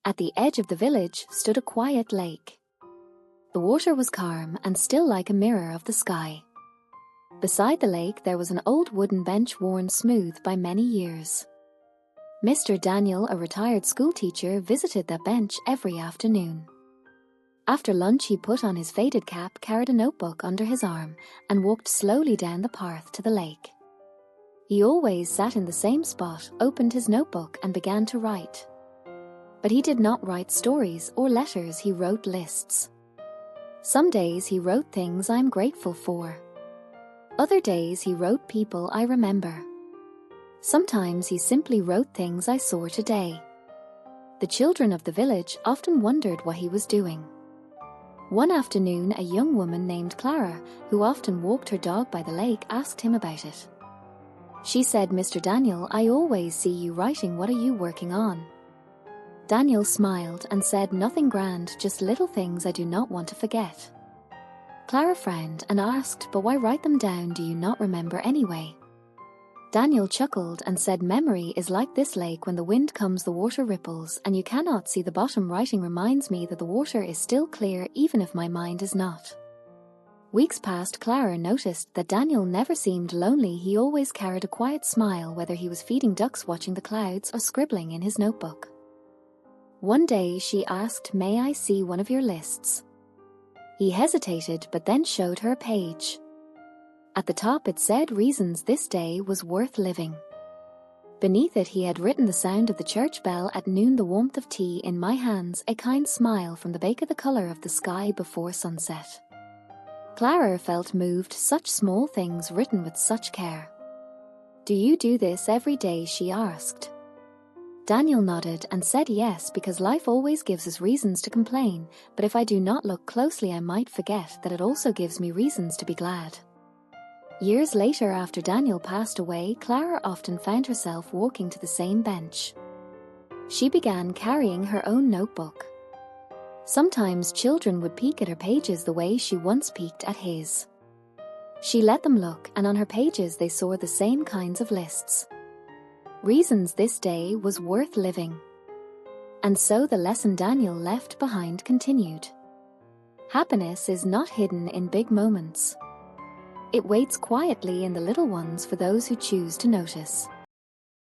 At the edge of the village stood a quiet lake. The water was calm and still like a mirror of the sky. Beside the lake there was an old wooden bench worn smooth by many years. Mr. Daniel, a retired schoolteacher, visited that bench every afternoon. After lunch he put on his faded cap, carried a notebook under his arm, and walked slowly down the path to the lake. He always sat in the same spot, opened his notebook and began to write. But he did not write stories or letters, he wrote lists. Some days he wrote things I'm grateful for. Other days he wrote people I remember. Sometimes he simply wrote things I saw today. The children of the village often wondered what he was doing. One afternoon, a young woman named Clara, who often walked her dog by the lake, asked him about it. She said, "Mr. Daniel, I always see you writing. What are you working on?" Daniel smiled and said, "Nothing grand, just little things I do not want to forget." Clara frowned and asked, "But why write them down? Do you not remember anyway?" Daniel chuckled and said, "Memory is like this lake. When the wind comes, the water ripples, and you cannot see the bottom. Writing reminds me that the water is still clear, even if my mind is not." Weeks passed. Clara noticed that Daniel never seemed lonely. He always carried a quiet smile, whether he was feeding ducks, watching the clouds, or scribbling in his notebook. One day she asked, "May I see one of your lists?" He hesitated, but then showed her a page. At the top it said, "Reasons this day was worth living." Beneath it he had written, "The sound of the church bell at noon, the warmth of tea in my hands, a kind smile from the bake, the color of the sky before sunset." Clara felt moved. Such small things written with such care. "Do you do this every day?" she asked. Daniel nodded and said yes, because life always gives us reasons to complain, but if I do not look closely I might forget that it also gives me reasons to be glad. Years later, after Daniel passed away, Clara often found herself walking to the same bench. She began carrying her own notebook. Sometimes children would peek at her pages the way she once peeked at his. She let them look, and on her pages they saw the same kinds of lists. Reasons this day was worth living. And so the lesson Daniel left behind continued. Happiness is not hidden in big moments. It waits quietly in the little ones for those who choose to notice.